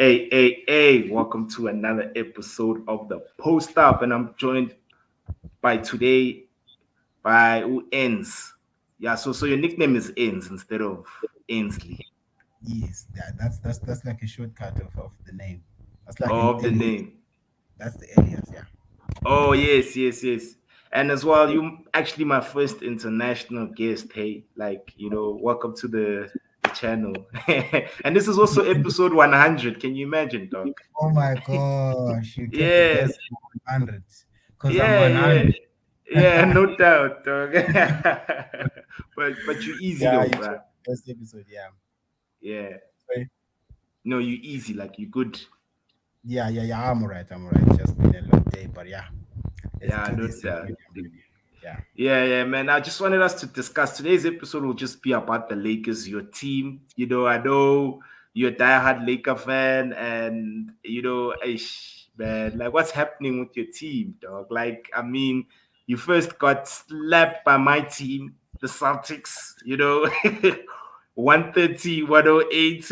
Hey, welcome to another episode of the Post Up, and I'm joined by today by who ends. Yeah, so your nickname is Ends instead of Ansley. Yes, that's like a shortcut of the name. That's like an Of the alias. name. That's the alias, yeah. Oh yes. And as well, you actually my first international guest. Hey, welcome to the channel. And this is also episode 100. Can you imagine, dog? Oh my gosh, you get the Yeah, best 100 because I'm yeah, 100. yeah. Yeah, no doubt, dog. But you easy Yeah, though, you bruh. took the best episode, yeah. Yeah. Sorry. No, you easy, like you good. Yeah. I'm alright. I'm alright. Just been a long day, but yeah, let's Yeah, do no this. I'm doubt. ready. I'm ready. Yeah. Yeah, man. I just wanted us to discuss today's episode will just be about the Lakers, your team. I know you're a diehard Laker fan, and man, like what's happening with your team, dog? Like, I mean, you first got slapped by my team, the Celtics, 130, 108.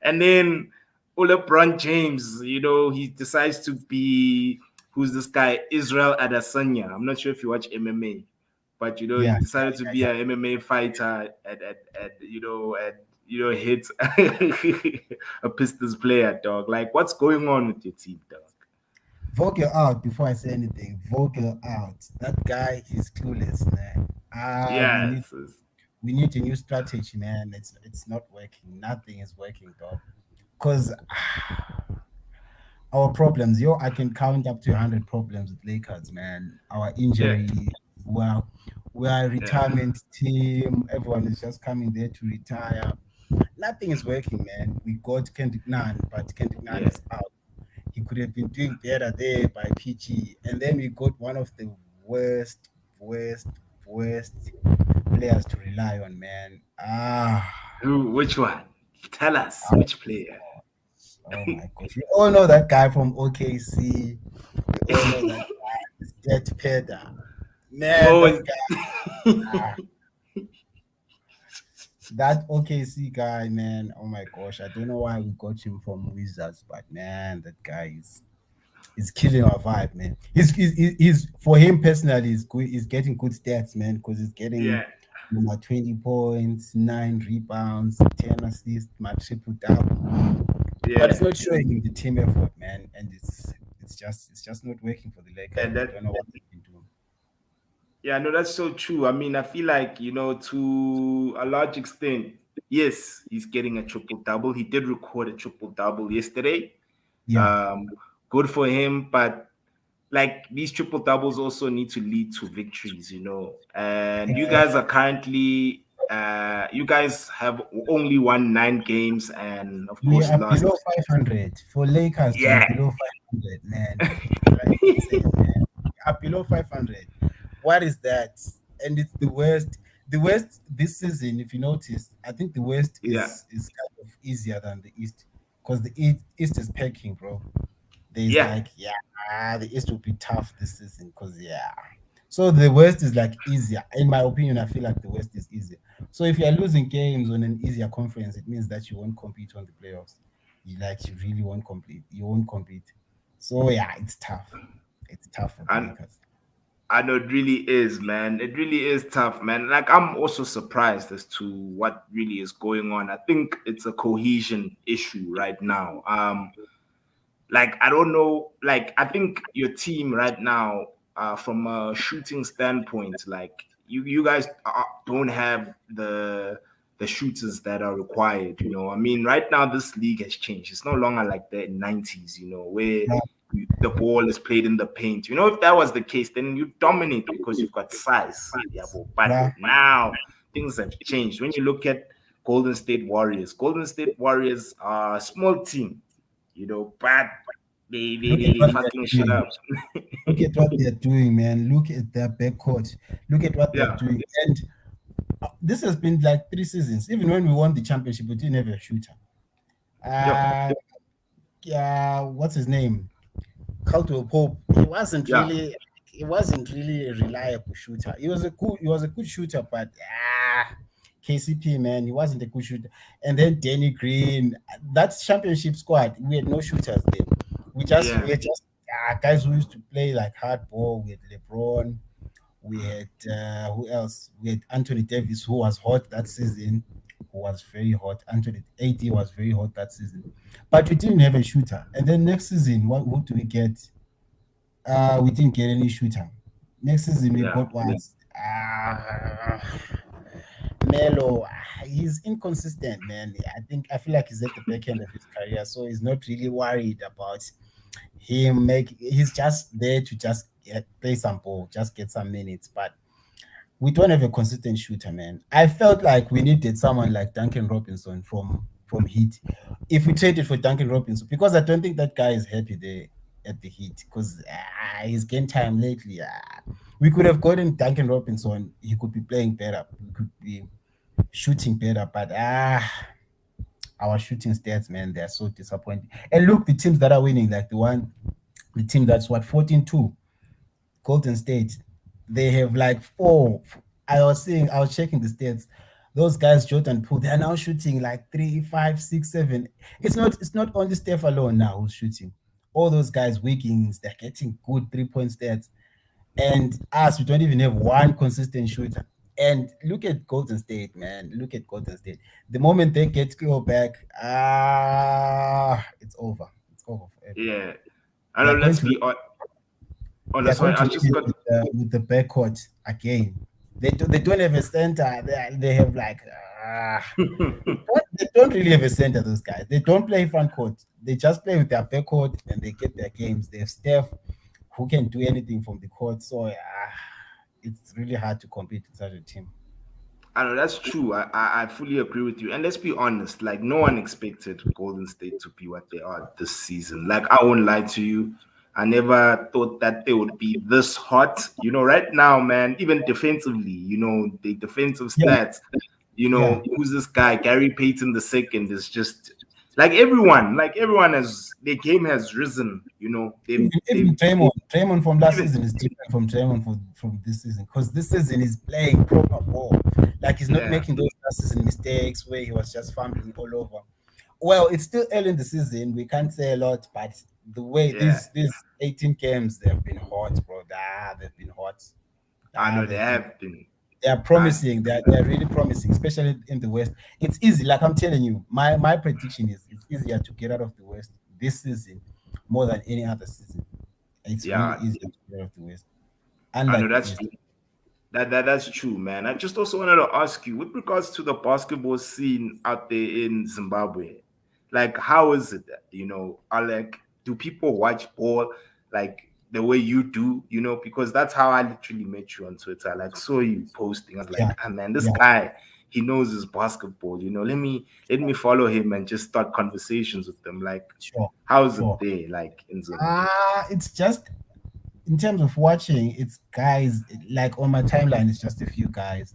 And then LeBron James, he decides to be who's this guy, Israel Adesanya. I'm not sure if you watch MMA, but he decided to be an MMA fighter and hit a Pistons player, dog. Like, what's going on with your team, dog? Vocal out before I say anything. Vocal out. That guy, he's clueless, man. We need Yes. a new strategy, man. It's not working. Nothing is working, dog. Because our problems, I can count up to 100 problems with Lakers, man. Our Yeah. injury, well, we are a Yeah. retirement team. Everyone is just coming there to retire. Nothing is working, man. We got Kendrick Nunn, but Kendrick Nunn Yeah. is out. He could have been doing better there by PG. And then we got one of the worst, worst, worst players to rely on, man. Who? Which one? Tell us which player. Oh my gosh. We all know that guy from OKC. We all know that guy is Dead Peda. Man, Oh, that guy, ah, that OKC guy, man. Oh my gosh. I don't know why we got him from Wizards, but man, that guy is killing our vibe, man. He's for him personally, he's good. He's getting good stats, man, because he's getting yeah. 20 points, 9 rebounds, 10 assists, my triple double. But it's Yeah. not showing in the team effort, man, and it's just not working for the Yeah, Lakers. I that don't know what they can do. Yeah, no, that's so true. I mean, I feel like, to a large extent, yes, he's getting a triple double. He did record a triple double yesterday. Yeah, Um, Good for him, but like these triple doubles also need to lead to victories. And you guys exactly. are currently you guys have only won 9 games and of We course are below lost. 500. For Lakers to be Yeah. below 500, man, it's like insane, man. We are below 500. What is that? And it's the worst. The West this season, if you notice, I think the West Yeah. is kind of easier than the East because the East is packing, bro. There's Yeah. like, the East will be tough this season because, So the West is like easier. In my opinion, I feel like the West is easier. So if you're losing games on an easier conference, it means that you won't compete on the playoffs. You really won't compete. You won't compete. So yeah, it's tough. It's tough for the And Lakers. I know it really is, man. It really is tough, man. Like I'm also surprised as to what really is going on. I think it's a cohesion issue right now. Like I don't know, like I think your team right now, from a shooting standpoint, like you guys don't have the shooters that are required. I mean, right now this league has changed. It's no longer like the 90s, where Yeah, the ball is played in the paint. If that was the case, then you dominate because you've got size. Yeah, but yeah. now things have changed. When you look at Golden State Warriors are a small team, but Look at they what they're fucking shit doing. up. Look at what they're doing, man. Look at their backcourt. Look at what they're Yeah, doing. And this has been like 3 seasons. Even when we won the championship, we didn't have a shooter. yep, Uh, what's his name? Caldwell Pope. yeah, He wasn't really a reliable shooter. He was a good shooter, but KCP, man, he wasn't a good shooter. And then Danny Green, that championship squad, we had no shooters there. We Yeah, had just guys who used to play like hardball. We had LeBron. We had who else? We had Anthony Davis, who was hot that season, who was very hot. Anthony AD was very hot that season, but we didn't have a shooter. And then next season, who do we get? We didn't get any shooter. Next season we yeah. got was Melo. He's inconsistent, man. I feel like he's at the back end of his career, so he's not really worried about him. He's just there to just play some ball, just get some minutes. But we don't have a consistent shooter, man. I felt like we needed someone like Duncan Robinson from Heat. If we traded for Duncan Robinson, because I don't think that guy is happy there at the Heat, because his game time lately. We could have gotten Duncan Robinson. He could be playing better. We could be shooting better, but our shooting stats, man, they're so disappointing. And look, the teams that are winning, like the team that's what 14-2, Golden State, they have like four. I was checking the stats. Those guys, Jordan Poole, they are now shooting like 3, 5, 6, 7. It's not only Steph alone now who's shooting. All those guys, Wiggins, they're getting good 3 point stats. And us, we don't even have one consistent shooter. And look at Golden State, man. Look at Golden State. The moment they get Cleo back, it's over. It's over for everyone. Yeah. I They know. are going Let's to be they are honest. going to I win just it got. with the backcourt again. They don't have a center. They have like they don't really have a center. Those guys, they don't play front court. They just play with their backcourt and they get their games. They have Steph who can do anything from the court. So it's really hard to compete with such a team. I know that's true. I fully agree with you. And let's be honest, like no one expected Golden State to be what they are this season. Like I won't lie to you. I never thought that they would be this hot. Right now, man, even defensively, the defensive Yeah, stats, yeah. who's this guy? Gary Payton the second is just like everyone has their game has risen, they've Even Draymond from last even season is different from Draymond from this season, because this season he's playing proper ball. Like he's not yeah, making those last season mistakes where he was just fumbling all over. Well, it's still early in the season. We can't say a lot, but the way yeah. these 18 games they've been hot, bro. They've been hot. I know they They've been have been. they are I promising. They're really promising, especially in the West. It's easy. Like I'm telling you, my prediction is it's easier to get out of the West this season more than any other season. It's really yeah, easier to get out of the West, I know unlike the that's East. that's true, man. I just also wanted to ask you, with regards to the basketball scene out there in Zimbabwe, like how is it? Are like do people watch ball like the way you do? Because that's how I literally met you on Twitter. Like saw you posting. I was Yeah, like, ah, man, this yeah, guy, he knows his basketball. Let me follow him and just start conversations with them. Like, sure, how is it sure. there? Like in Zim? It's just in terms of watching, it's guys like on my timeline. It's just a few guys.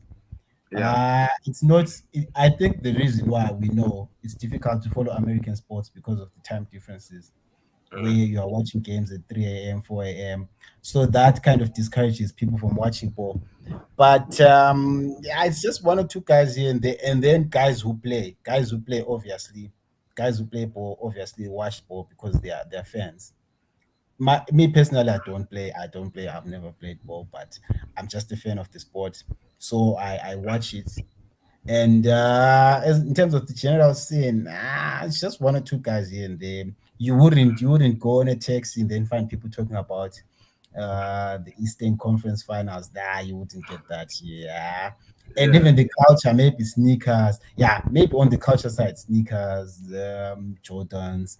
Yeah. It's not. I think the reason why we know it's difficult to follow American sports because of the time differences, where Mm, you are watching games at 3 a.m., 4 a.m. So that kind of discourages people from watching ball. But yeah, it's just one or two guys here and there, and then guys who play obviously, guys who play ball obviously watch ball because they're fans. Me personally, I don't play. I've never played ball, but I'm just a fan of the sport, so I watch it. And in terms of the general scene, it's just one or two guys here and there. You wouldn't go on a text and then find people talking about the Eastern Conference Finals. You wouldn't get that. Yeah. And yeah. even the culture, maybe sneakers. Yeah, maybe on the culture side, sneakers, Jordans,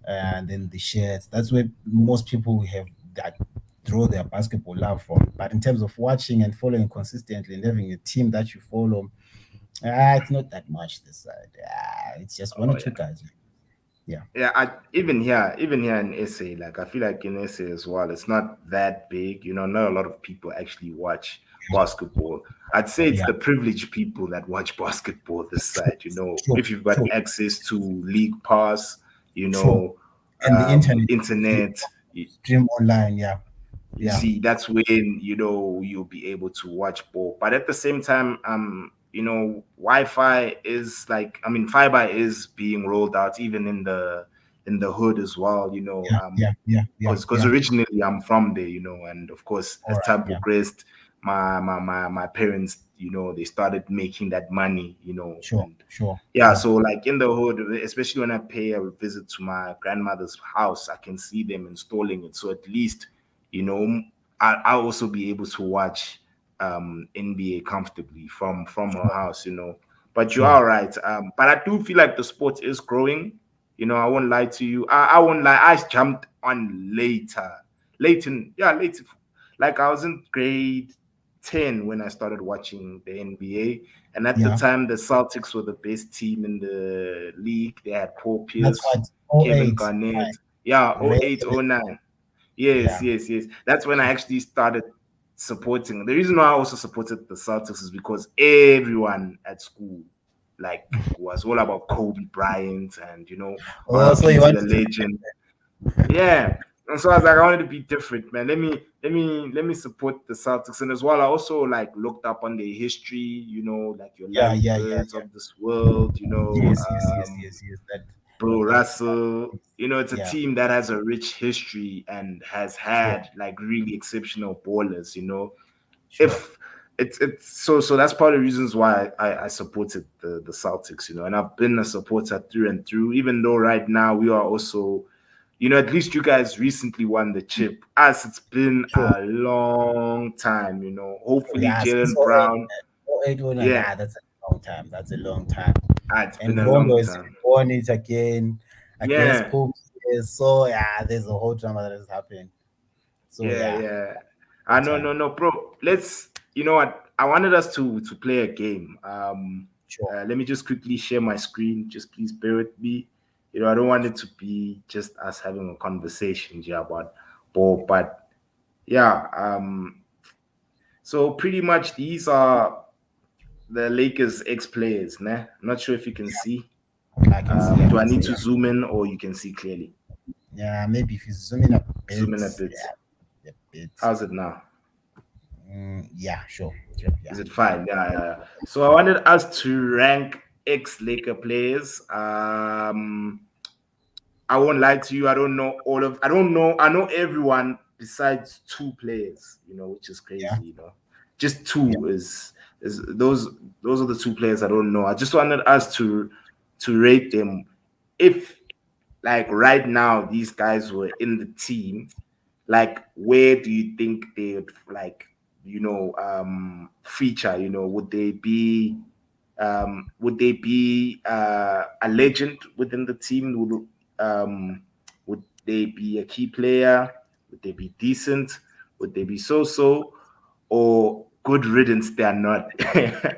and then the shirts. That's where most people have that draw their basketball love from. But in terms of watching and following consistently and having a team that you follow, it's not that much this side. It's just one or Oh two yeah. guys. Yeah. Yeah, even here in SA, like I feel like in SA as well, it's not that big. Not a lot of people actually watch basketball. I'd say it's Yeah. the privileged people that watch basketball this True. side. True. If you've got True. access to League Pass, True. And the internet, you internet. stream online. Yeah. You Yeah. see, that's when you'll be able to watch ball. But at the same time, Wi-Fi is like, I mean, fiber is being rolled out even in the hood as well. Yeah, yeah, yeah, yeah, Because yeah. originally I'm from there, and of course, All as right. time Yeah. progressed, my parents, they started making that money, Sure, and sure, yeah, sure. so like in the hood, especially when I pay a visit to my grandmother's house, I can see them installing it. So at least, you know, I'll also be able to watch NBA comfortably from her Sure, house. But you sure. are right. But I do feel like the sport is growing. I won't lie to you. I won't lie. I jumped on later, late in yeah, late. Like I was in grade 10 when I started watching the NBA, and at the Yeah. time, the Celtics were the best team in the league. They had Paul That's Pierce, what. Oh Kevin eight. Garnett. Yeah, oh Red. 08, oh 09. Yes, Yeah. yes, yes. That's when I actually started supporting. The reason why I also supported the Celtics is because everyone at school, like, was all about Kobe Bryant and, Oh, so you RIP to wanted the to be legend. Yeah. And so I was like, I wanted to be different, man. Let me support the Celtics. And as well, I also like looked up on their history, like your yeah, Larry yeah, yeah, Birds yeah. of this world, Yes, yes, yes, yes, yes. Bill That's Russell. It's a yeah, team that has a rich history and has sure, had like really exceptional ballers. sure, If it's so that's part of the reasons why I supported the Celtics, and I've been a supporter through and through, even though right now we are also, at least you guys recently won the chip. Us, it's been sure, a long time. sure. Hopefully Yeah, since Jalen oh 08, Brown. man. Oh 08, oh 09, Yeah, that's a long time. That's a long time. it's been And a Rondo long has time. won it again against Yeah. Pope. So yeah, there's a whole drama that has happened. So Yeah, yeah, yeah. long No, time. no, no, bro. You know what? I wanted us to play a game. Sure. Let me just quickly share my screen. Just please bear with me. I don't want it to be just us having a conversation, yeah, about ball. But yeah, so pretty much these are the Lakers ex players, nah? I'm not sure if you can see. I can see. I Do I can need see. to Yeah. zoom in or you can see clearly? Yeah. Maybe if you zoom in a Zoom bit. in a bit. Yeah. A bit. How's it now? Yeah. Sure. Sure. Yeah. Is it fine? Yeah, yeah, yeah. So I wanted us to rank ex Laker players. I won't lie to you. I don't know all of. I don't know. I know everyone besides two players. Which is Yeah. crazy. Just Yeah. two is those. Those are the two players I don't know. I just wanted us to rate them. If like right now these guys were in the team, like where do you think they would like feature? Would they be a legend within the team? Would they be a key player? Would they be decent? Would they be so, or good riddance, they are not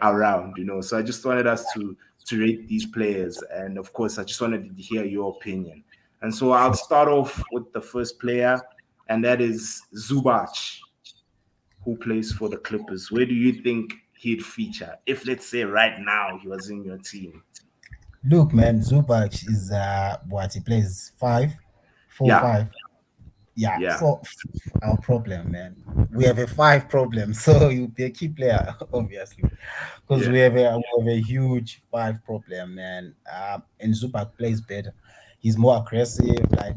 around? So I just wanted us to rate these players, and of course I just wanted to hear your opinion. And so I'll Sure. start off with the first player, and that is Zubac, who plays for the Clippers. Where do you think he'd feature if, let's say, right now he was in your team? Look, man, Zubac is what he plays 5-4-5. Yeah, Yeah, yeah. so our problem, man. We have a five problem, so you'll be a key player, obviously, because Yeah. we have a huge five problem, man. And Zubac plays better. He's more aggressive. Like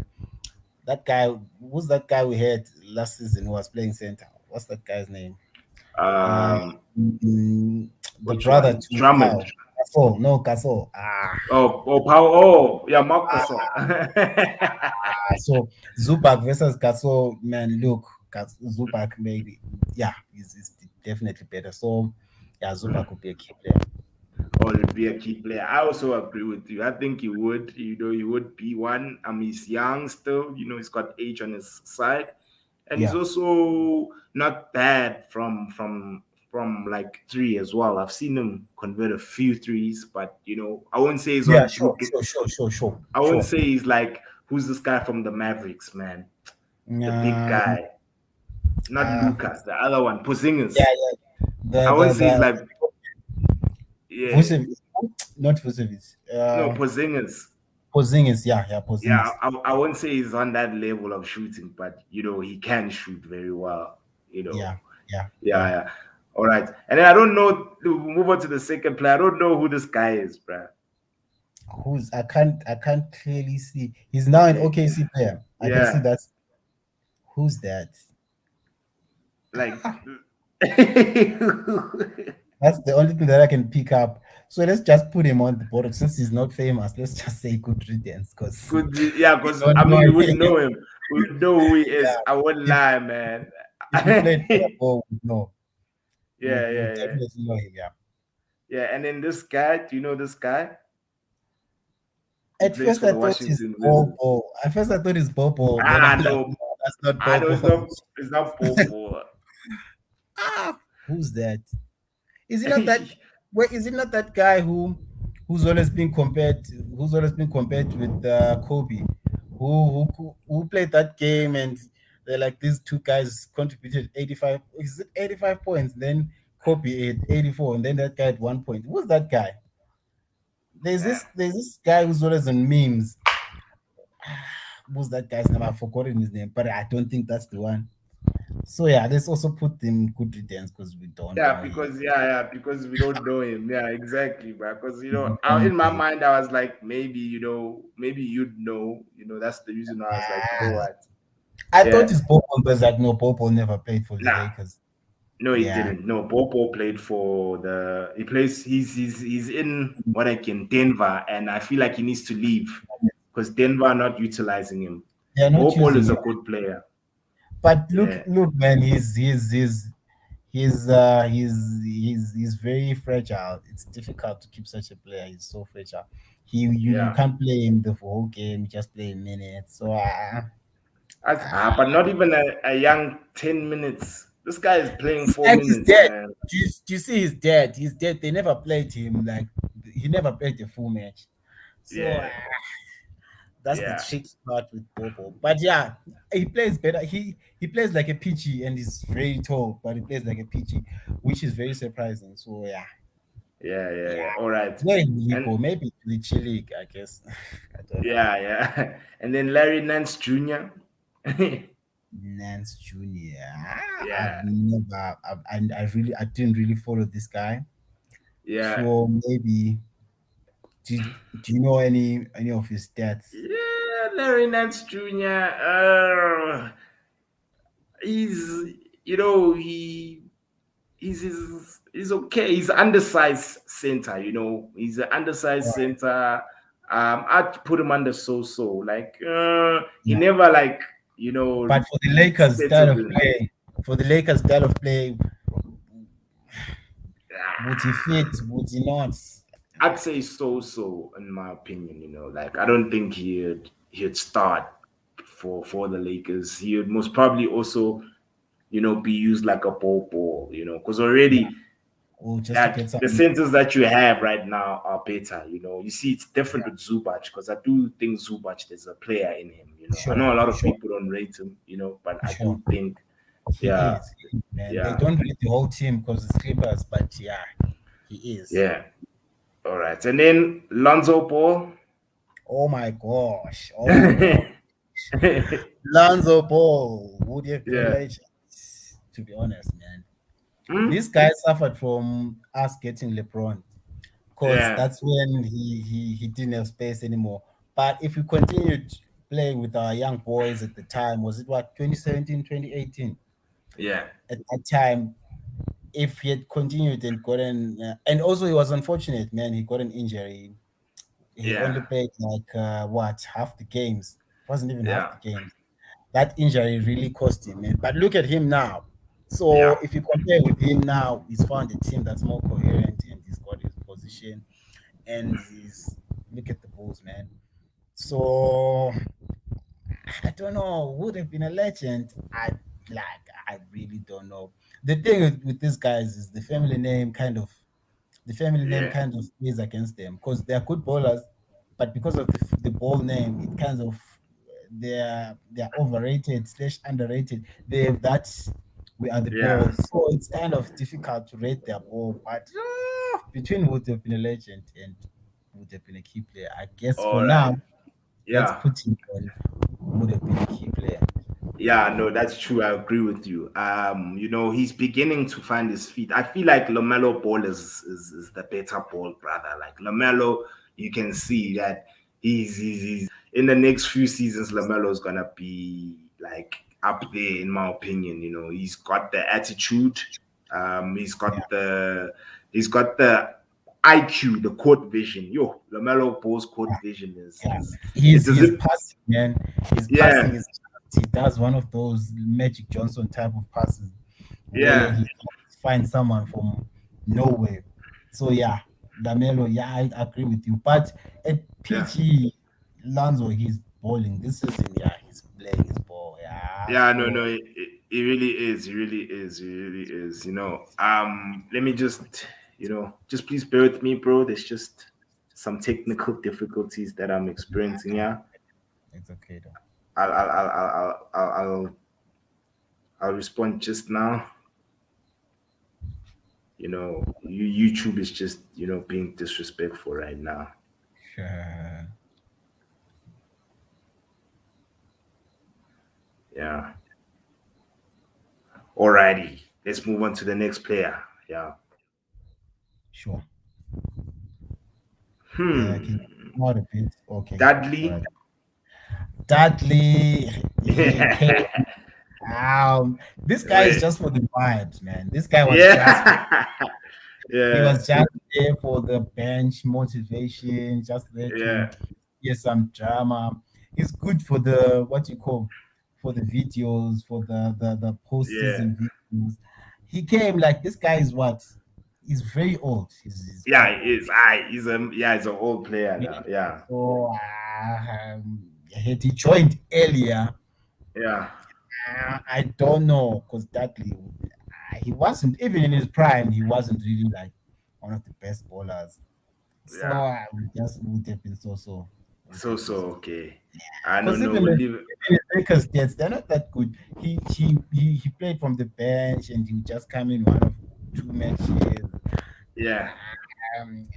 that guy, who's that guy we had last season who was playing center? What's that guy's name? Uh, Um, the which brother one? to Drummond. Pau. Gasol, no Gasol. Oh, Power. Oh, yeah, Ah, Marcus. so Zubac versus Gasol, man, look, Zubac maybe, yeah, is definitely better. So, yeah, Zubac could be a key player. Or be a key player. I also agree with you. I think he would. He would be one. He's young still. He's got age on his side, and he's Yeah, also not bad from like three as well. I've seen him convert a few threes, but I won't say he's yeah, on sure, Duke. sure, sure, sure, sure, I won't sure. say he's like, who's this guy from the Mavericks, man? The big Um, guy, not uh, Lucas, the other one, yeah, Porzingis. yeah, I the won't the say he's the like, yeah, Vucevic, not Vucevic. no, Porzingis. Porzingis, yeah, yeah, Yeah, Porzingis. I won't say he's on that level of shooting, but he can shoot very well. Yeah, yeah, Yeah, yeah. yeah. All right. And then I don't know. To move on to the second player. I don't know who this guy is, bruh. Who's I can't clearly see. He's now an Okay. OKC player. I can see Yeah. that. Who's that? Like. That's the only thing that I can pick up. So let's just put him on the board. Since he's not famous, let's just say good riddance because Yeah, we because don't I know mean, we would him. know him. We would know who he is. Yeah. I wouldn't If lie, man. if he played better ball, we know. Yeah, We'll yeah, yeah, definitely know him. Yeah. yeah. And then this guy, do you know this guy? He At plays first, for I the thought he's Washington Wizards. Bobo. At first, I thought he's Bobo. Then Ah, I'm like, no, no, that's not I know Bobo. it's not Popo. Ah, who's that? Is he not that? Wait, is it not that guy who's always been compared? Who's always been compared with Kobe, who played that game and they're like these two guys contributed 85. Is it 85 points? Then Kobe had 84, and then that guy had 1 point. Who's that guy? There's this guy who's always on memes. What's that guy's name? I've forgotten his name, but I don't think that's the one. So yeah, let's also put them good riddance because we don't know him. Because we don't know him. Yeah, exactly, bro. Because We don't in my know him. mind, I was like, maybe maybe you'd know. That's the reason why I was like, you know Ah, what? I thought Yeah, his Bobo was like no, Bobo never played for the nah, Lakers. no, he Yeah, didn't. No, Popo played for the. He plays. He's in what I can Denver, and I feel like he needs to leave because Denver are not utilizing him. they're not Popo using is him. a good player. But look, Yeah, look, man, he's very fragile. It's difficult to keep such a player. He's so fragile. You yeah. can't play him the whole game. You just play a minute. So But not even a young 10 minutes. This guy is playing four and he's minutes, dead. man. Do you see he's dead? He's dead. They never played him like he never played the full match. So Yeah, that's the yeah, tricky part with Bobo. But yeah, he plays better. He plays like a PG and he's very tall, but he plays like a PG, which is very surprising. So yeah, yeah. yeah. All right, Where will he and go? Maybe to the G League, I guess. I don't know. yeah. And then Larry Nance Jr. Nance Jr. I've Yeah, never, I didn't really follow this guy. yeah, So maybe, do you know any of his stats? yeah. Larry Nance Jr. He's he's okay. He's undersized center. He's an undersized center. I'd put him under so. Like he Yeah. never like But for the Lakers style settled of in. play, would he fit? Would he not? I'd say so in my opinion. Like I don't think he'd start for the Lakers. He would most probably also be used like a ball. Because Yeah. already Oh, just to that get some. the centers that you have right now are better. You see, it's different Yeah, with Zubac because I do think Zubac there's a player in him. I sure, know a lot of sure, people don't rate him. But I sure. do think, He yeah, is, man. They yeah, don't read the whole team because it's Clippers, but yeah, he is. yeah. All right, and then Lonzo Ball. Oh my gosh. Oh my god. Lonzo Ball would have been a Yeah. legend, to be honest, man. This Hmm? guy suffered from us getting LeBron because Yeah. that's when he didn't have space anymore. But if we continued playing with our young boys at the time, was it what 2017, 2018? Yeah. At that time, if he had continued and gotten, and also he was unfortunate, man. He got an injury. He Yeah. only played like what half the games. It wasn't even half Yeah. the games. That injury really cost him, man. But look at him now. Yeah. So if you compare with him now, he's found a team that's more coherent and he's got his position and he's look at the Bulls, man. So I don't know. Would have been a legend. I really don't know. The thing with these guys is the family name Yeah. kind of plays against them because they are good bowlers, but because of the ball name, it kind of they're overrated slash underrated. They have that we are the Yeah. balls, so it's kind of difficult to rate their ball. But between would have been a legend and would have been a key player, I guess for All right. now, let's Yeah. put him on would have been a key player. Yeah, no, that's true. I agree with you. He's beginning to find his feet. I feel like Lamelo Ball is the better ball, brother. Like Lamelo, you can see that he's in the next few seasons. Lamelo is gonna be like up there, in my opinion. He's got the attitude. He's Yeah, got the IQ, the court vision. Yo, Lamelo Ball's court vision is yeah. is it's as His if passing, man. His passing yeah, is he does one of those Magic Johnson type of passes where yeah, he finds someone from nowhere. So yeah, Lamelo, yeah, I agree with you. But at yeah. PG Lonzo, he's balling this season. Yeah, he's playing his ball. Yeah, Yeah, no, so no, it really is. It really is. It really is. Let me just please bear with me, bro. There's just some technical difficulties that I'm experiencing. Yeah, it's okay though. I'll respond just now. YouTube is just being disrespectful right now. Sure. Yeah. Alrighty, let's move on to the next player. Yeah. Sure. Can Hmm. you out a bit? Okay. All Dudley. right. Dudley, he came. Yeah. This guy is Wait. just for the vibes, man. This guy was just for, Yeah. he Yeah. was just there for the bench motivation, just there to Yeah. hear some drama. He's good for the what you call for the videos, for the Yeah. post-season videos. He came like this guy is what? He's very old. He's quite Yeah, old. he's an old player Yeah. now. Yeah. So had he joined earlier, Yeah. I don't know because he wasn't even in his prime. He wasn't really like one of the best bowlers. So Yeah. just would have been so. Would So have been so so. okay. I don't Because know. even We'll the leave. even the Lakers stats, they're not that good. He played from the bench and he would just come in one of two matches. Yeah.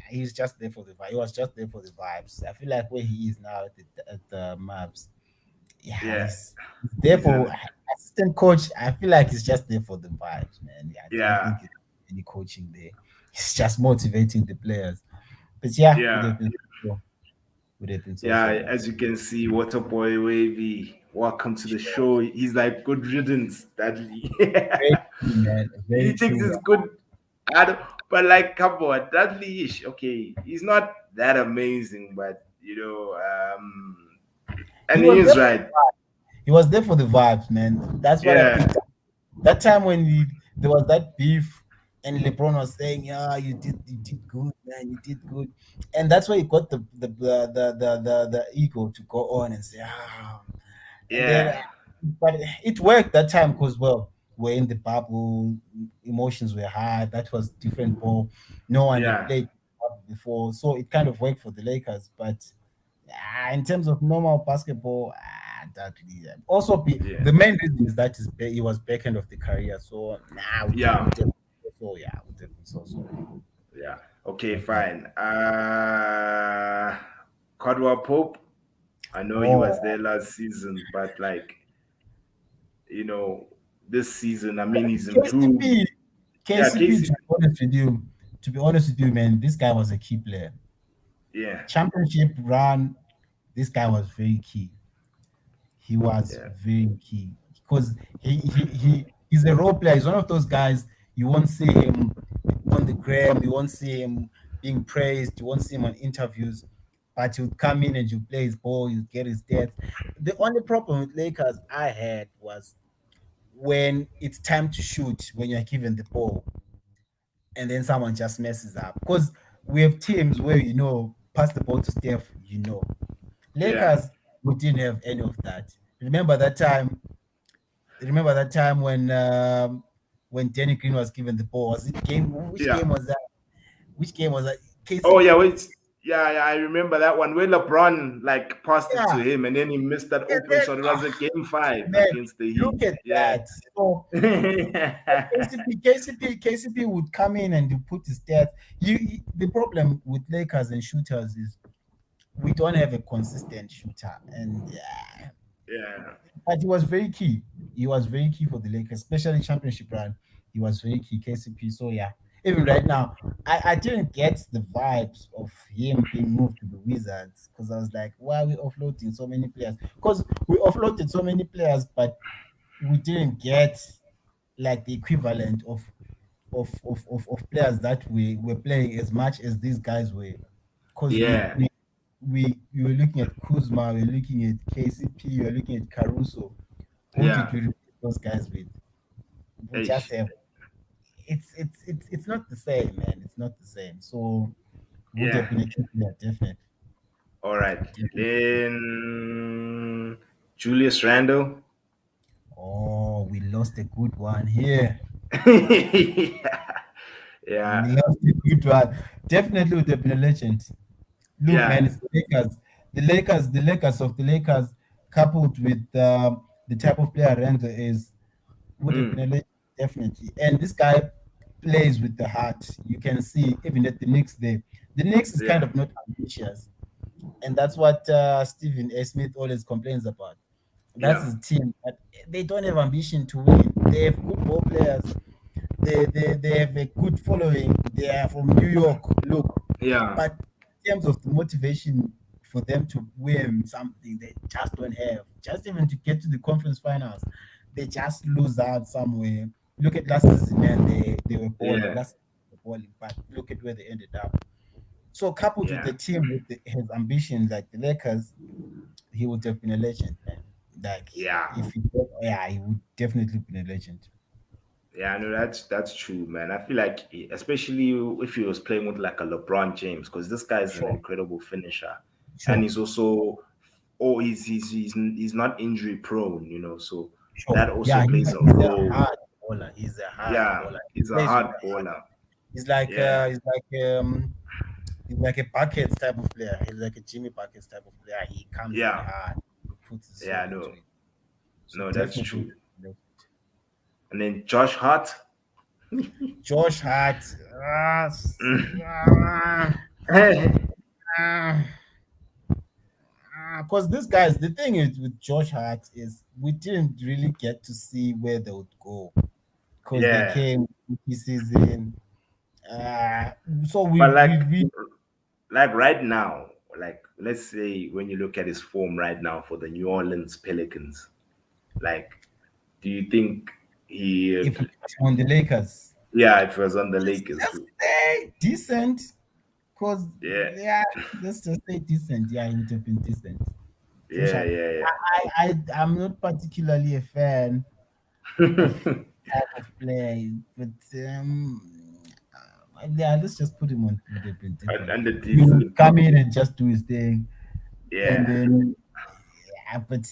He's just there for the vibe. He was just there for the vibes. I feel like where he is now at the Mavs, yeah, Yeah. he's there He's for an assistant coach. I feel like he's just there for the vibes, man. Yeah, I don't yeah. think it's any coaching there. He's just motivating the players. But yeah, would Yeah. have been so. Would have been Yeah. so. As you can see, Waterboy Wavy. Welcome to the show. He's like good riddance, Dudley. Very true, man. He Very thinks true. it's good. I don't, but like, come on, Dudley ish. Okay, he's not that amazing, but He and he was there is for right. he was there for the vibes, man. That's what I Yeah. picked up. That time when there was that beef and LeBron was saying, "Yeah, you did good, man. You did good," and that's why he got the ego to go on and say, and then, Yeah. but it worked that time because we're in the bubble, emotions were high. That was different ball. No one had Yeah. played before, so it kind of worked for the Lakers. But in terms of normal basketball, that really, also Yeah. the main reason is that he was back end of the career. So Yeah. would have been so. Yeah. Okay, Definitely. fine. Caldwell Pope. I know he Oh, was there last season, but like, you know, this season, I mean, he's improved. KCP, Yeah, KCP. Casey. To be honest with you, man, this guy was a key player. Yeah. Championship run, this guy was very key. He was Yeah. very key because he's a role player. He's one of those guys you won't see him on the gram, you won't see him being praised, you won't see him on interviews, but he'll come in and you play his ball, you get his stats. The only problem with Lakers I had was when it's time to shoot, when you're given the ball, and then someone just messes up. Because we have teams where pass the ball to Steph, Yeah. Lakers, we didn't have any of that. Remember that time? Remember that time when Danny Green was given the ball? Was it game? Which Yeah. game was that? Which game was that? Oh KCP. yeah, wait. Yeah, yeah, I remember that one where LeBron like passed it to Yeah, him and then he missed that and open then shot. It was a game 5 man, against the Heat. look at Yeah. that. So KCP would come in and you put his stats. The problem with Lakers and shooters is we don't have a consistent shooter, and Yeah. But he was very key. He was very key for the Lakers, especially championship run. He was very key, KCP. So yeah, even right now, I didn't get the vibes of him being moved to the Wizards because I was like, why are we offloading so many players? Because we offloaded so many players, but we didn't get like the equivalent of players that we were playing as much as these guys were. Because Yeah. we were looking at Kuzma, we were looking at KCP, we were looking at Caruso. Who did Yeah. we replace those guys with? We just Ish. have it's not the same, man. It's not the same. So would have Yeah. been a key player, definitely. All right. Definitely. Then Julius Randle. Oh, we lost a good one here. Yeah. We lost a good one. Definitely would have been a legend. Look, man, Yeah. it's the Lakers. The Lakers, coupled with the type of player Renzo is, would have been a Mm. legend, definitely. And this guy plays with the heart. You can see even at the Knicks there. The Knicks is kind Yeah. of not ambitious, and that's what Stephen A. Smith always complains about. That's Yeah. his team, but they don't have ambition to win. They have good ball players. They have a good following. They are from New York. Look, Yeah. but in terms of the motivation for them to win something, they just don't have. Just even to get to the conference finals, they just lose out somewhere. Look at last season, man. They were balling. Yeah. Last season they were balling, but look at where they ended up. So coupled with Yeah. the team with his ambition, like the Lakers, he would have been a legend, man. Like Yeah. if he, yeah, he would definitely be a legend. Yeah, I know that's true, man. I feel like, especially if he was playing with like a LeBron James, because this guy is an Sure, incredible finisher, and sure, he's also, oh, he's not injury prone, so that sure. also Yeah, plays a he's a role. hard bowler. He's a hard Yeah, bowler. He he's a plays with hard the heart. baller. He's like Yeah, he's like a buckets type of player. He's like a Jimmy Buckets type of player. He comes in yeah, hard. He puts his soul yeah. into No, it. So no, that's definitely, true. And then Josh Hart. Josh Hart. Because this guys, the thing is with Josh Hart is we didn't really get to see where they would go because they Yeah, came rookie season. Uh, so but we like right now, like let's say when you look at his form right now for the New Orleans Pelicans, like, do you think he, if we on the Lakers, yeah, if he was on the Lakers let's too? say decent. Because Yeah, yeah, let's just say decent. Yeah, he would have been decent. Josh yeah, Hart. yeah, I'm not particularly a fan of yeah. type of play, but yeah, let's just put him on would have been decent. And the He would decent, come in and just do his thing, and yeah. then yeah, but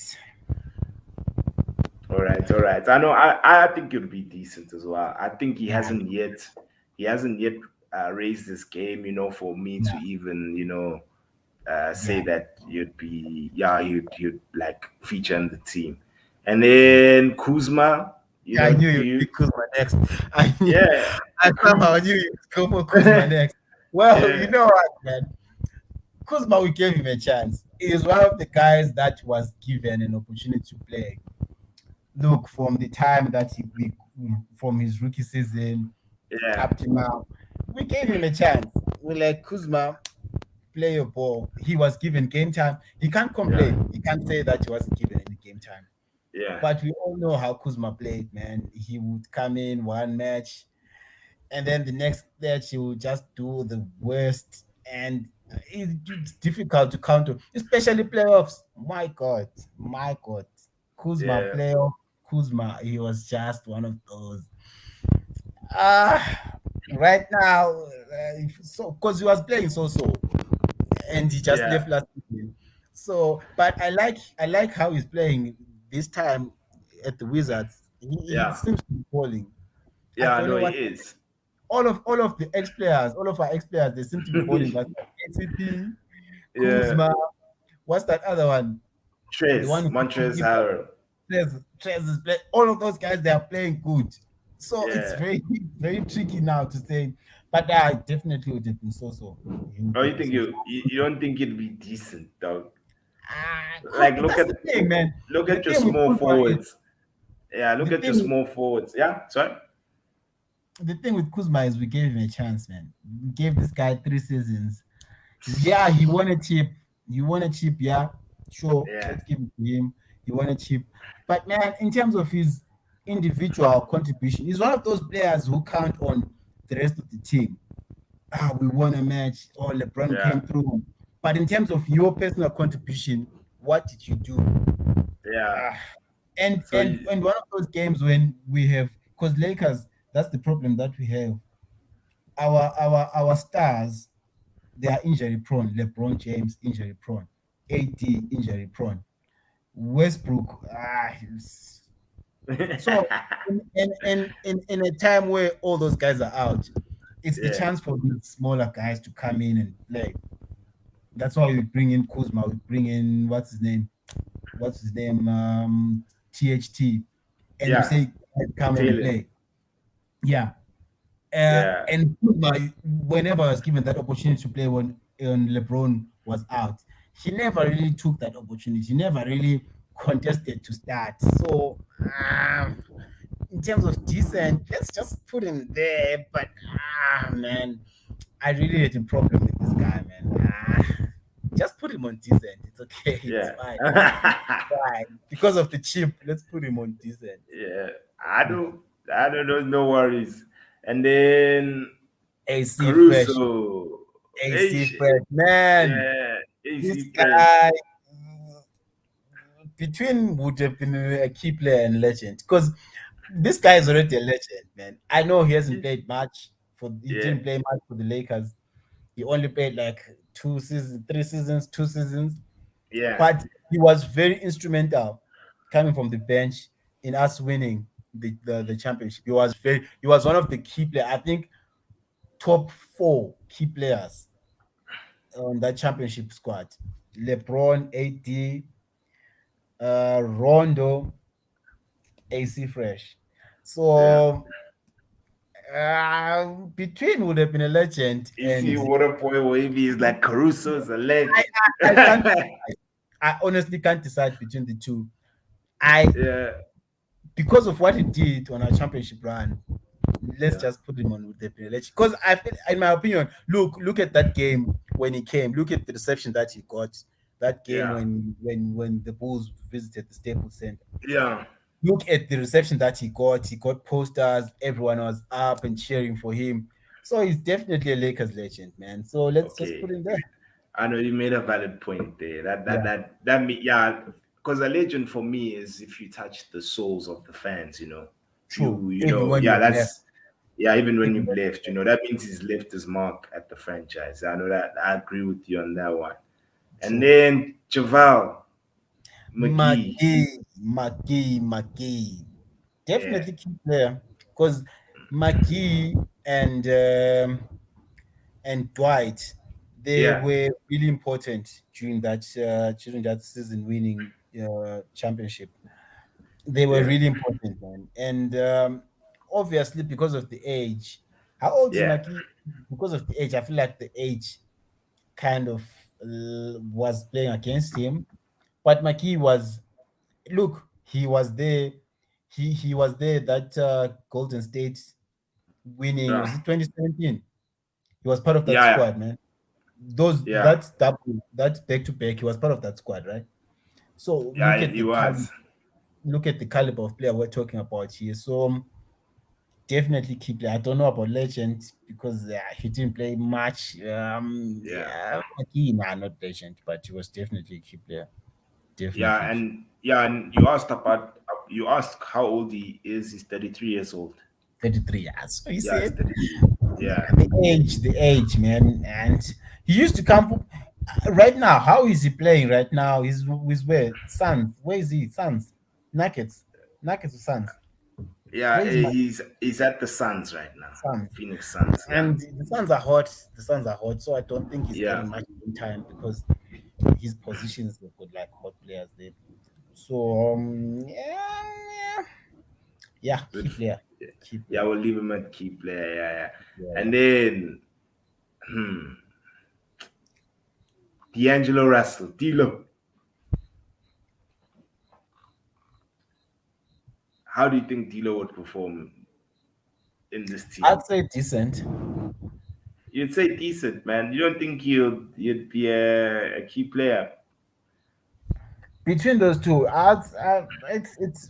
All right, all right. I know. I think it'll be decent as well. I think yeah, he hasn't yet raised this game, for me yeah, to even, say yeah, that yeah, you'd like feature in the team. And yeah. then Kuzma, Yeah, I knew do you'd you? pick Kuzma next. I knew, Yeah, I somehow knew you'd go for Kuzma next. Well, you yeah, know what, man? Kuzma, we gave him a chance. He is one of the guys that was given an opportunity to play. Look, from the time that from his rookie season yeah, up to now, we gave him a chance. We're like, Kuzma, play your ball. He was given game time. He can't yeah, complain. He can't say that he wasn't given any game time. yeah, But we all know how Kuzma played, man. He would come in one match, and then the next match he would just do the worst, and it's difficult to counter, especially playoffs. My God, Kuzma yeah, playoff. Kuzma, he was just one of those. Right now, so because he was playing so, and he just yeah, left last season. So, but I like how he's playing this time at the Wizards. He yeah, seems to be balling. I yeah. I don't know know he what is. all of the ex players, all of our ex players, they seem to be balling. But ACP, Yeah, Kuzma, what's that other one? The one Trez, who keeps Montrez keep Harrell. Trez is playing. All of those guys, they are playing good. So it's Yeah. very very tricky now to say. But I definitely would have been so. He would Oh, have you been think so. you don't think it'd be decent, dog? Like That's the thing, man. look The at your thing with small Kuzma is forwards. Yeah, look the at your thing. small forwards. Yeah, sorry. The thing with Kuzma is we gave him a chance, man. We gave this guy 3 seasons. Yeah, he won a chip. He won a chip. Yeah, sure. Yeah, Let's give it to him. He won a chip. But man, in terms of his individual contribution, he's one of those players who count on the rest of the team. We won a match, or LeBron yeah, came through. But in terms of your personal contribution, what did you do? yeah. Ah, and So and and one of those games when we have, because Lakers, that's the problem that we have. Our stars, they are injury prone. LeBron James injury prone, AD injury prone, Westbrook. So in a time where all those guys are out, it's a yeah, chance for the smaller guys to come in and play. That's why we bring in Kuzma. We bring in what's his name, THT, and we yeah. say come and Taylor. play. Yeah, Yeah, and Kuzma, whenever I was given that opportunity to play when LeBron was out, he never really took that opportunity. He never really contested to start. So, in terms of decent, let's just put him there. But man, I really had a problem with this guy, man. Just put him on decent. It's okay. It's yeah. fine. Fine. Because of the chip, let's put him on decent. Yeah, I do. I don't know. No worries. And then AC Fresh. Caruso. Hey, AC Fresh. Man, yeah, this AC Fresh. guy between would have been a key player and legend because this guy is already a legend, man. I know he hasn't played much he Yeah, didn't play much for the Lakers. He only played like 2 seasons, 3 seasons, 2 seasons, yeah, but he was very instrumental coming from the bench in us winning the championship. He was one of the key players. I think top four key players on that championship squad. LeBron, AD, Rondo, AC Fresh. yeah. So between would have been a legend, You see, and Water Boy Wavy is like Caruso's a I, legend. I can't. I honestly can't decide between the two. I Yeah, Because of what he did on our championship run, let's yeah, just put him on with the privilege. Because I feel, in my opinion, look at that game when he came. Look at the reception that he got. That game yeah, when the Bulls visited the Staples Center. yeah. Look at the reception that he got. He got posters. Everyone was up and cheering for him. So he's definitely a Lakers legend, man. So let's just Okay. put him there. I know you made a valid point there. Yeah, Yeah, because a legend for me is if you touch the souls of the fans, true. you Even know, when yeah, you've left, that's yeah, even when even you've when left, that means he's left his mark at the franchise. I know that I agree with you on that one. And true. then Javal McGee. McGee. Yeah, Definitely key player because McGee and Dwight, they yeah, were really important during that season winning championship. They were yeah, really important, man. And obviously because of the age, how old is yeah, McGee? Because of the age, I feel like the age kind of was playing against him. But McGee was look, he was there. He was there that Golden State winning. yeah, Was it 2017? He was part of that yeah, squad, man. Those yeah, That double, that back to back, he was part of that squad, right? So yeah. He was. look at the caliber of player we're talking about here. So definitely keep play. I don't know about legend because he didn't play much. Yeah, Nah, not legend, but he was definitely a key player. Definitely key. and you asked how old he is. He's 33 years old. 33 years. So you Yeah, see, he's 33. Yeah, the age, man. And he used to come right now. How is he playing right now? He's with where? Suns. Where is he? Suns. Nuggets. Nuggets or Suns. yeah. Where is my He's at the Suns right now. Suns? Phoenix Suns. Yeah, And the Suns are hot. The Suns are hot. So I don't think he's yeah, getting much time because his positions have got like hot players there. So yeah, good. key player. Yeah, Key yeah. player. We'll leave him at key player. Yeah, yeah. Yeah. And then hmm, D'Angelo Russell, D'Lo. how do you think D'Lo would perform in this I'd team? say decent. You'd say decent, man. You don't think you'd be a key player? Between those two, it's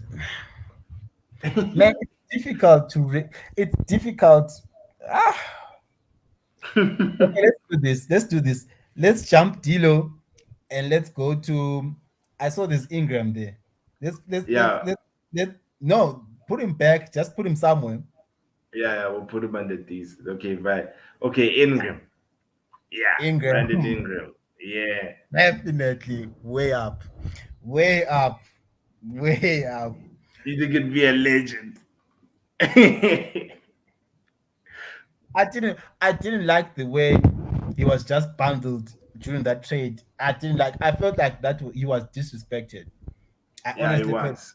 man, it's difficult it's difficult. Ah, okay, let's do this. Let's do this. Let's jump Dilo and let's go to. I saw this Ingram there. Yeah, Let's no, put him back. Just put him somewhere. yeah, we'll put him under these. Okay, right. Okay, Ingram. Yeah, Brandon Ingram, Ingram. Yeah. definitely way up, way up, way up. You think it'd be a legend? Yeah, I didn't like the way he was just bundled during that trade. I felt like he was disrespected. I it honestly felt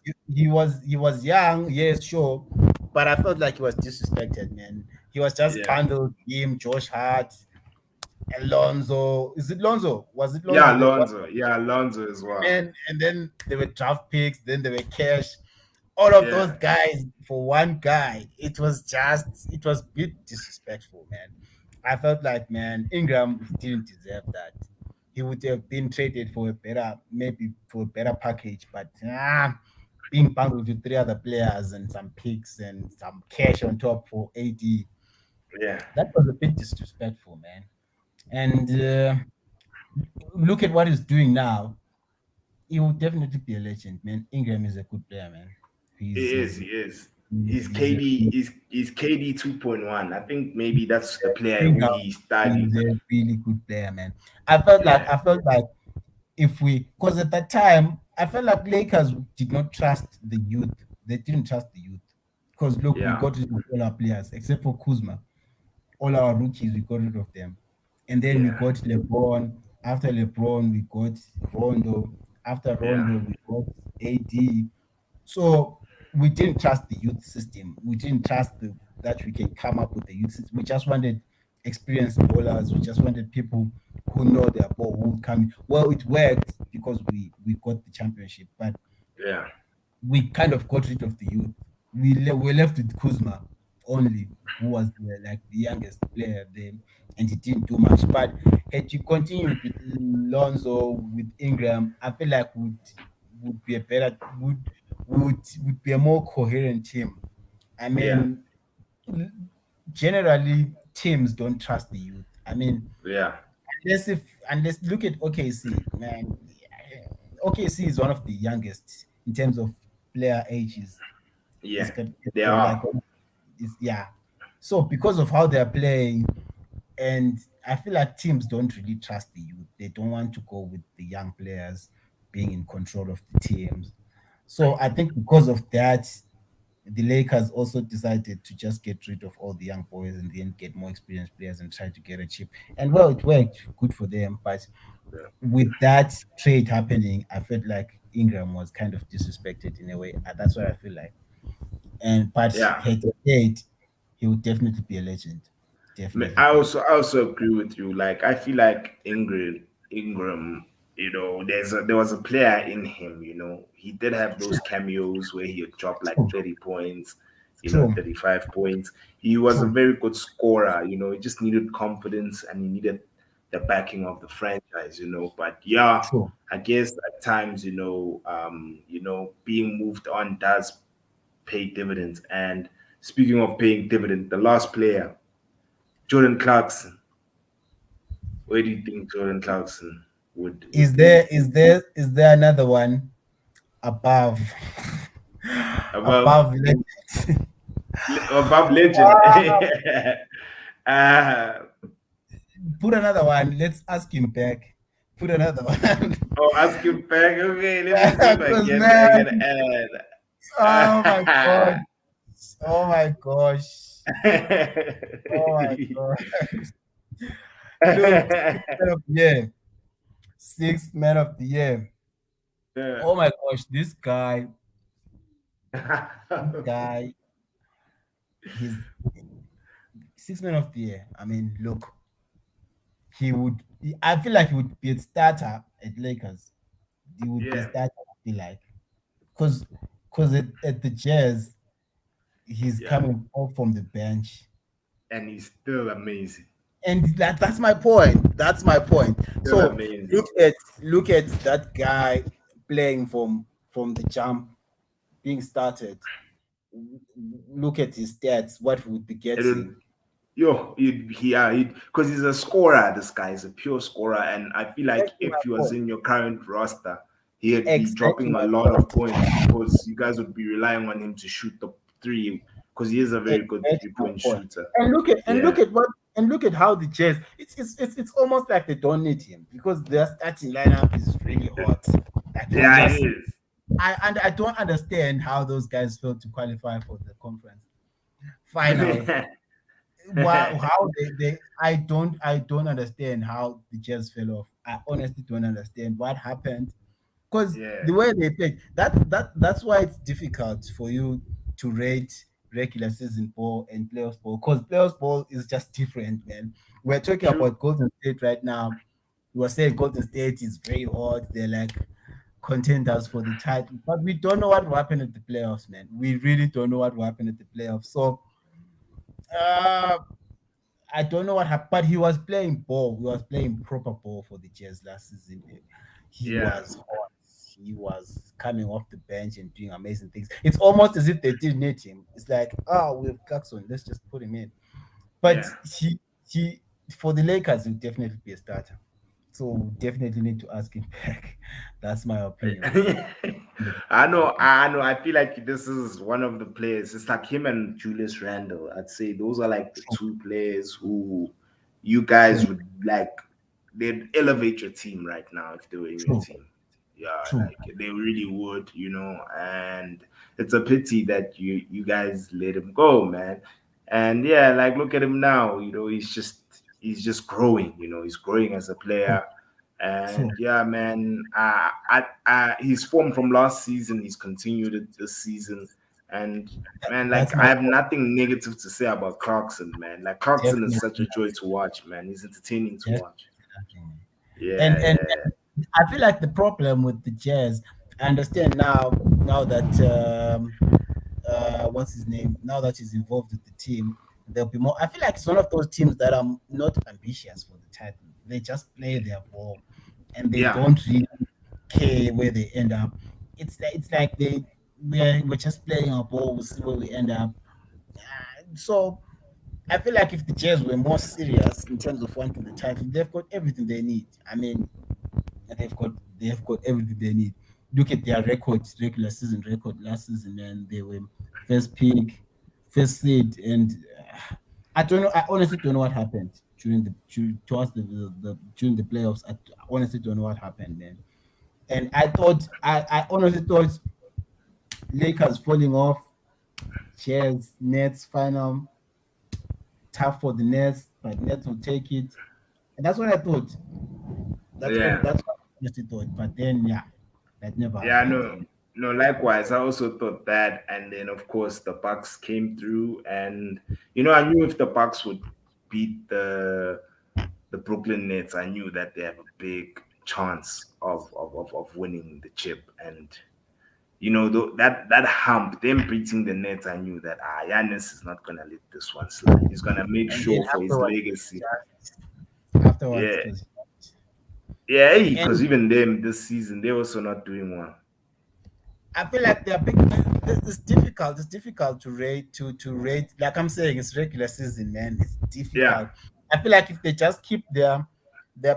was. he was young, yes, sure, but I felt like he was disrespected, man. He was just Yeah. bundled him, Josh Hart, Alonzo. Is it Lonzo? Was it Yeah, Lonzo? Lonzo. Yeah, Lonzo as well. Man, and then there were draft picks, then there were cash. All of those Yeah. guys for one guy. It was a bit disrespectful, man. I felt like, man, Ingram didn't deserve that. He would have been traded for a better, maybe for a better package, but being bundled with three other players and some picks and some cash on top for AD, Yeah. that was a bit disrespectful, man. And look at what he's doing now. He will definitely be a legend, man. Ingram is a good player, man. He He's is. he's He is. he's, He's he's a KD. He's KD 2.1. I think maybe that's the player who Ingram he studied. is a really good player, man. Yeah. I felt like if we, because at that time I felt like Lakers did not trust the youth. They didn't trust the youth. Because look, we Yeah. got rid of all our players except for Kuzma. All our rookies, we got rid of them. And then we Yeah. got LeBron. After LeBron, we got Rondo. After Yeah. Rondo, we got AD. So we didn't trust the youth system. We didn't trust that we can come up with the youth system. We just wanted experienced bowlers. We just wanted people who know their ball, who would come in. Well, it worked because we got the championship, but Yeah. we kind of got rid of the youth. We left with Kuzma only, who was the youngest player there, and he didn't do much. But had you continued with Lonzo, with Ingram, I feel like would be a better would be a more coherent team. I Yeah. mean, generally teams don't trust the youth. I mean, Yeah. unless look at OKC, man. OKC is one of the youngest in terms of player ages. Yeah. They Like are. is yeah. So because of how they're playing, and I feel like teams don't really trust the youth. They don't want to go with the young players being in control of the teams. So I think because of that, the Lakers also decided to just get rid of all the young boys and then get more experienced players and try to get a chip. And well, it worked, good for them. But Yeah. with that trade happening, I felt like Ingram was kind of disrespected in a way. That's what I feel like. And but Yeah. had he stayed, he would definitely be a legend. Definitely be. I also agree with you. Like I feel like Ingram, there was a player in him. He did have True, those cameos where he would drop like true, 30 points, true, 35 points. He was a true, very good scorer. He just needed confidence and he needed the backing of the franchise. But yeah, true. I guess at times, being moved on does pay dividends. And speaking of paying dividend, the last player, Jordan Clarkson. Where do you think Jordan Clarkson would be Is there another one above above above legends? above legend? uh, Put another one. Let's ask him back. Put another one. oh, ask him back. Okay, let me see if I Because can I man, can oh my god, add. oh my gosh, oh my god. Look, sixth man of the year. Yeah. Oh my gosh, this guy, he's sixth man of the year. I mean, look, I feel like he would be a starter at Lakers. He would be a Yeah, starter. I feel like because because at the Jazz, he's Yeah, coming off from the bench. and he's still amazing. And that's my point. That's my point. Still So amazing. look at that guy playing from the jump, being started. Look at his stats. What would be It would, getting? yo, because he's a scorer. This guy is a pure scorer, and I feel like Exactly if my he was point. in your current roster, he'd be Exactly dropping a my lot of point. points because you guys would be relying on him to shoot the three because he is a very good Exactly my three-point point. shooter. And Yeah, look at how the Jazz. It's almost like they don't need him because their starting lineup is really hot. Like from yeah, it last, is. I don't understand how those guys failed to qualify for the conference finals. Why how they I don't understand how the Jazz fell off. I honestly don't understand what happened because Yeah, the way they played that's why it's difficult for you to rate regular season ball and playoffs ball because playoffs ball is just different, man. We're talking true. about Golden State right now. We were saying Golden State is very hot. They're like contenders for the title, but we don't know what will happen at the playoffs, man. We really don't know what will happen at the playoffs. So uh I don't know what happened, but he was playing ball. He was playing proper ball for the Jazz last season. He Yeah, was hot. He was coming off the bench and doing amazing things. It's almost as if they didn't need him. It's like, oh, we have Clarkson. Let's just put him in. But yeah. he for the Lakers, he'll definitely be a starter. So we definitely need to ask him back. That's my opinion. I know. I feel like this is one of the players. It's like him and Julius Randle. I'd say those are like the True, two players who you guys true, would like. They'd elevate your team right now if they were in your true, team. Yeah, true. like they really would, and it's a pity that you guys let him go, man. And yeah, like look at him now. He's just growing. He's growing as a True, player. true. And yeah, man, his form from last season, he's continued it this season. And man, like That's my I have point. nothing negative to say about Clarkson, man. Like Clarkson is Definitely, such a joy to watch, man. He's entertaining to watch. definitely. Yeah, And yeah, I feel like the problem with the Jazz, I understand now that what's his name, now that he's involved with the team, there'll be more. I feel like it's one of those teams that are not ambitious for the title. They just play their ball, and they yeah, don't really care where they end up. It's like we're just playing our ball. We'll see where we end up. So I feel like if the Jazz were more serious in terms of wanting the title, they've got everything they need. I mean, they've got everything they need. Look at their record, regular season record last season, and they were first pick, first seed, and I don't know. I honestly don't know what happened towards during the playoffs. I honestly don't know what happened then. And I honestly thought Lakers falling off, Jazz, Nets final, tough for the Nets, but Nets will take it. And that's what I thought. yeah. That's what I honestly thought. But then yeah, that never Yeah, happened. no, And no. Likewise, I also thought that, and then of course the Bucks came through, and I knew if the Bucks would beat the Brooklyn Nets, I knew that they have a big chance of winning the chip, and that hump, them beating the Nets, I knew that Giannis is not gonna let this one slide. He's gonna make and then sure for his afterwards, legacy. afterwards Yeah, it was yeah, and because even them this season, they're also not doing well. I feel like they're big. It's difficult. It's difficult to rate. Like I'm saying, it's regular season, man. It's Yeah, difficult. I feel like if they just keep their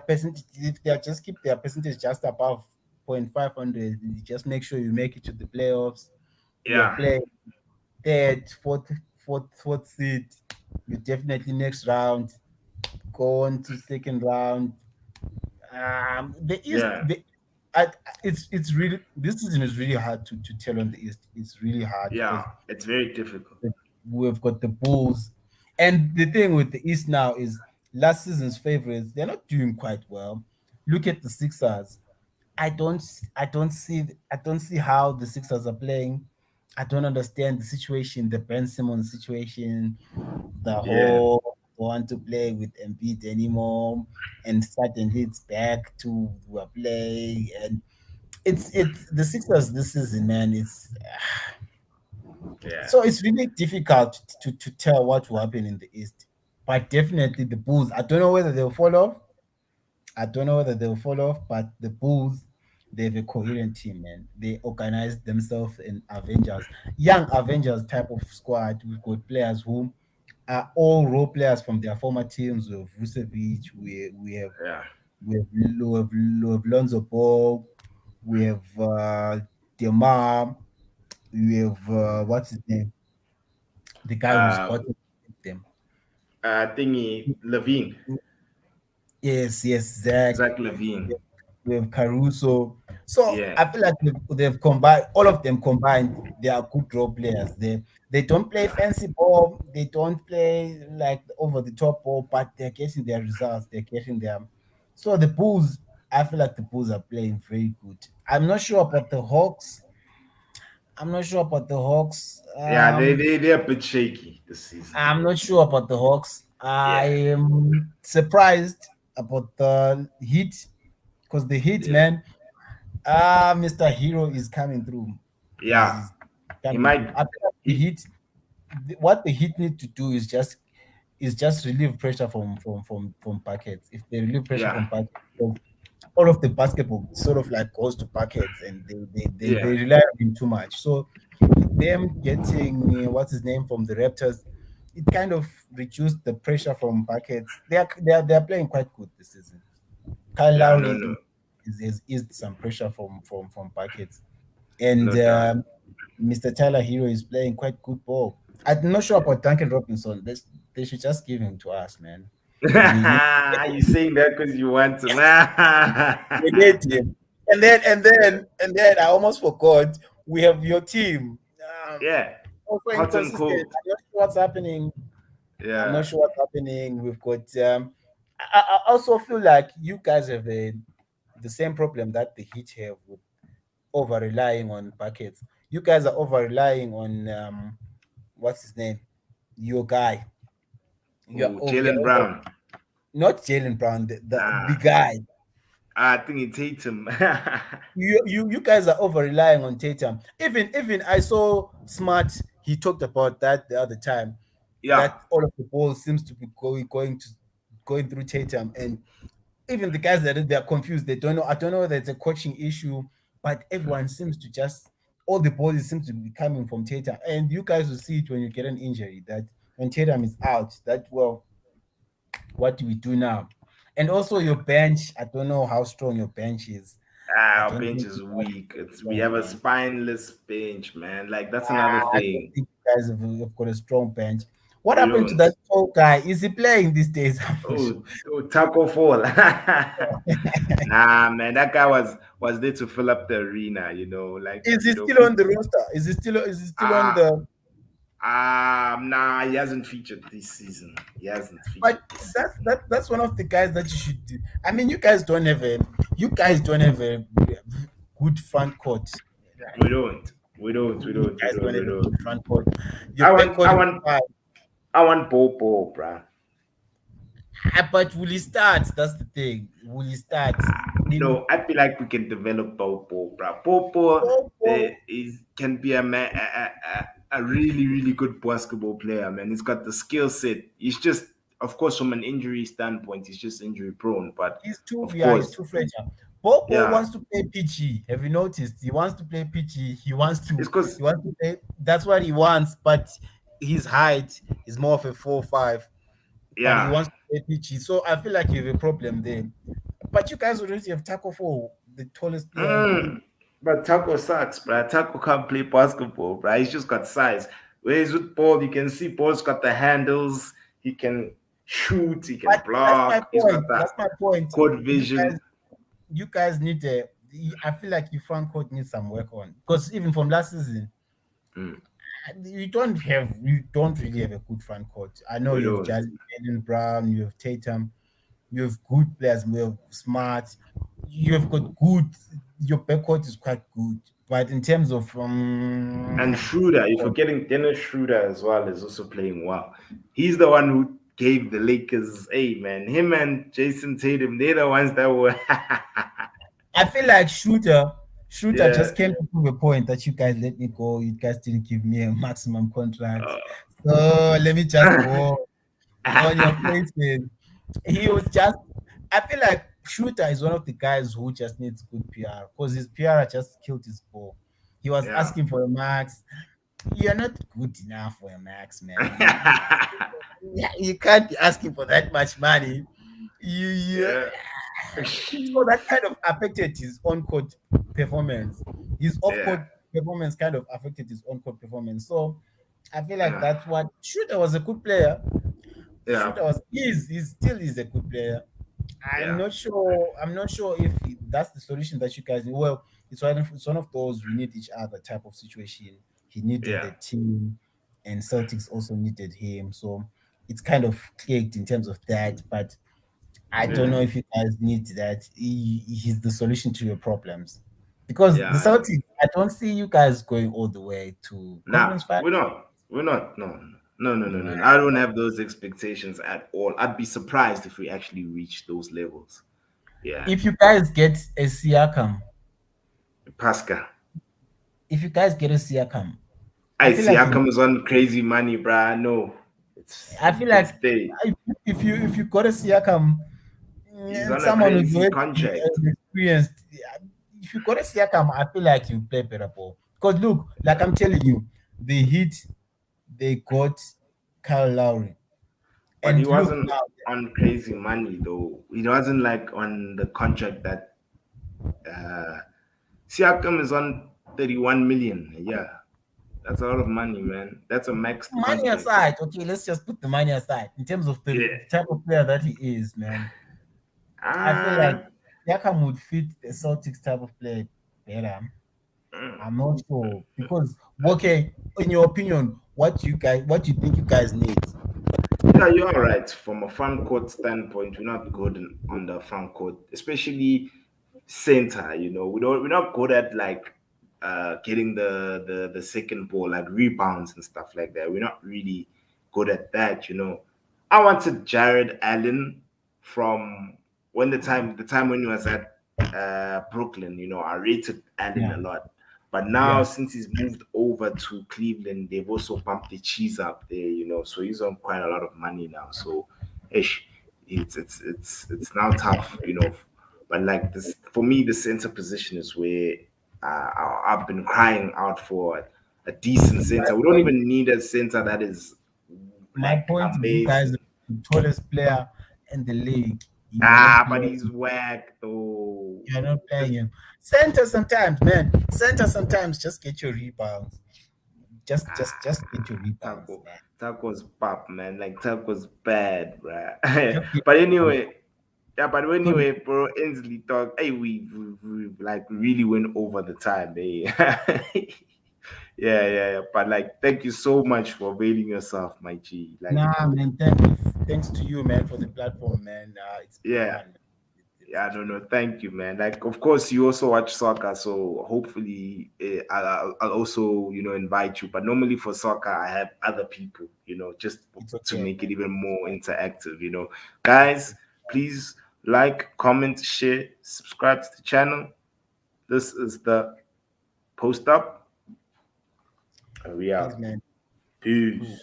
percentage, if they just keep their percentage just above 0.500, you just make sure you make it to the playoffs. You're yeah, playing third, fourth seed. You definitely next round go on to second round. The East, yeah, it's really this season is really hard to tell on the East. It's really hard yeah. because It's very difficult. we've got the Bulls, and the thing with the East now is last season's favorites. They're not doing quite well. Look at the Sixers. I don't see how the Sixers are playing. I don't understand the situation, the Ben Simmons situation, the Yeah, whole want to play with Embiid anymore, and suddenly it's back to play. And it's the Sixers this season, man. Yeah. It's really difficult to tell what will happen in the East. But definitely the Bulls. I don't know whether they'll fall off. I don't know whether they'll fall off, but the Bulls, they have a coherent team, man. They organize themselves in Avengers, young Avengers type of squad. We've got players who are all role players from their former teams. We have Vucevic, Yeah. we have Lonzo Ball, we have Demar, we have what's his name, the guy who's Uh, got them. Thingy Levine, Yes, Zach. Zach Levine. We have Caruso. So Yeah. I feel like they've combined all of them combined. They are good role players. They don't play Yeah. fancy ball. They don't play like over the top ball, but they're getting their results. They're getting them. So the Bulls, I feel like the Bulls are playing very good. I'm not sure about the Hawks. I'm not sure about the Hawks. Yeah. They're a bit shaky this season. I'm not sure about the Hawks. I Yeah. am surprised about the Heat because the Heat, Yeah. man. Mr. Hero is coming through. Yeah. Is He coming through. might. I feel like the He. Heat, what the Heat need to do is just relieve pressure from packets. If they relieve pressure Yeah. from packets, so all of the basketball sort of like goes to packets, and Yeah. they rely on him too much. So them getting what's his name from the Raptors, it kind of reduced the pressure from packets. They are playing quite good this season. Kyle Yeah. No. Lowry No. is eased some pressure from packets, and No doubt. Mr. Tyler Hero is playing quite good ball. I'm not sure about Duncan Robinson. They should just give him to us, man. We need You saying that because you want to? we need him. And then I almost forgot. We have your team. Yeah. Also Hot and inconsistent. cold. I'm not sure what's happening. I'm Yeah. not sure what's happening. We've got. I also feel like you guys have the same problem that the Heat have with over relying on packets. You guys are over relying on what's his name? Your guy. Oh, Jalen Over Brown. not Jalen Brown, the Ah, guy. I think it's Tatum. You guys are over relying on Tatum. Even I saw Smart. He talked about that the other time. Yeah. That all of the ball seems to be going through Tatum, and even the guys that they're confused. They don't know. I don't know whether it's a coaching issue, but everyone seems to just all the balls seem to be coming from Tatum, and you guys will see it when you get an injury. That when Tatum is out, that well, what do we do now? And also your bench. I don't know how strong your bench is. I Our don't bench think is it's that weak. We strong, have a man. spineless bench, man. Like that's another I don't thing. think you guys have got a strong bench. What We happened to don't. that tall guy? Is he playing these days? I'm not sure. Taco Fall. Nah, man, that guy was there to fill up the arena. Like Is he still on people. the roster? Is he still on Ah, the? nah, he hasn't featured this season. He hasn't But featured this season. that's one of the guys that you should do. I mean, you guys don't have a good front court. We don't. We don't. We You don't. We guys don't. don't We have a don't. good front court. Your I back want. court I is want. fine. I want Popo, bruh. But will he start? That's the thing. Will he start? No, I feel like we can develop Popo, bruh. Popo Popo can be a really really good basketball player, man. He's got the skill set. He's just, of course, from an injury standpoint, he's just injury prone. But of he's course, too fragile. Popo yeah, wants to play PG. Have you noticed? He wants to play PG. it's because He wants to play. That's what he wants. But his height is more of a 4'5". But he yeah. wants to play PG. So I feel like you have a problem there. But you guys already have Taco 4, the tallest player in the league. Mm. But Taco sucks, bruh. Taco can't play basketball, bruh. He's just got size. Whereas with Paul, you can see Paul's got the handles. He can shoot. He can But that's my block. He's got point. that That's my point. court vision. You guys need a. I feel like your front court needs some work on because even from last season, Mm. you don't really have a good front court. I know We you have don't. Jalen Brown, you have Tatum, you have good players, you have Smart, you have got good. Your backcourt is quite good, but in terms of And Schroeder, you're forgetting Dennis Schroeder as well is also playing well. He's the one who gave the Lakers, hey man, him and Jason Tatum, they're the ones that were I feel like Shooter Yeah. just came to prove a point that you guys let me go. You guys didn't give me a maximum contract. Uh, So let me just go on your faces. He was just, I feel like Shooter is one of the guys who just needs good PR because his PR just killed his ball. He was yeah. asking for a max. You're not good enough for a max, man. You can't be asking for that much money. You Yeah. so that kind of affected his on court performance. His off Yeah. court performance kind of affected his on court performance. So I feel like Yeah. that's what Shooter was a good player. Yeah. Shooter was he still is a good player. I'm Yeah. not sure. I'm not sure if that's the solution that you guys need. Well, it's one of those we need each other type of situation. He needed Yeah. the team, and Celtics also needed him. So it's kind of clicked in terms of that. But I don't Yeah. know if you guys need that. He's the solution to your problems. Because the Yeah. Celtics, I don't see you guys going all the way to Nah, conference final. we're not. We're not. No, no, no, no, no, no. I don't have those expectations at all. I'd be surprised if we actually reach those levels. Yeah. If you guys get a Siakam, Pascal. if you guys get a Siakam, I I feel see like how come it's on crazy money, bruh. No. I feel It can like stay. if you got a Siakam, He's and on a someone who's crazy already contract. experienced, if you got a Siakam, I feel like you play better ball. Because look, like I'm telling you, the Heat they got Kyle Lowry, But he and look wasn't now, on crazy money though. He wasn't like on the contract that uh Siakam is on 31 million. Yeah. That's a lot of money, man. That's a maxed money contract. aside, okay, let's just put the money aside. In terms of Yeah. the type of player that he is, man, I feel like Ah, Siakam would fit the Celtics type of player better. mm. I'm not sure because okay, in your opinion, what you think you guys need? Yeah, you're right. From a front court standpoint, we're not good on the front court, especially center. We're not good at like getting the second ball, like rebounds and stuff like that. We're not really good at that. I wanted Jared Allen from when the time when he was at Brooklyn. I rated Allen Yeah, a lot. But now, yeah, since he's moved over to Cleveland, they've also bumped the cheese up there. So he's on quite a lot of money now. So, ish, it's now tough. But like this, for me, the center position is where I've been crying out for a decent my center. We don't point. even need a center that is My like point is, you guys are amazing. the tallest player in the league. You are not But playing. he's whack though. You are not Just playing him. Center sometimes, man. Center sometimes just get your rebounds. Just get your rebounds, Taco. man. Taco's pop, man. Like Taco's bad, right? Just get But your rebounds. anyway, yeah, but Good. anyway, bro, Ansley talk. Hey, we like really went over the time, eh? Yeah. But like, thank you so much for availing yourself, my G. Like, Nah, man. Thanks to you, man, for the platform, man. It's been yeah, fun. It's yeah, no, been no, thank you, man. Like, of course, you also watch soccer, so hopefully, I'll also, invite you. But normally for soccer, I have other people, just it's to okay, make it man. even more interactive. It's Guys, please like, comment, share, subscribe to the channel. This is the post up, and we peace, out. man. Cool. Peace.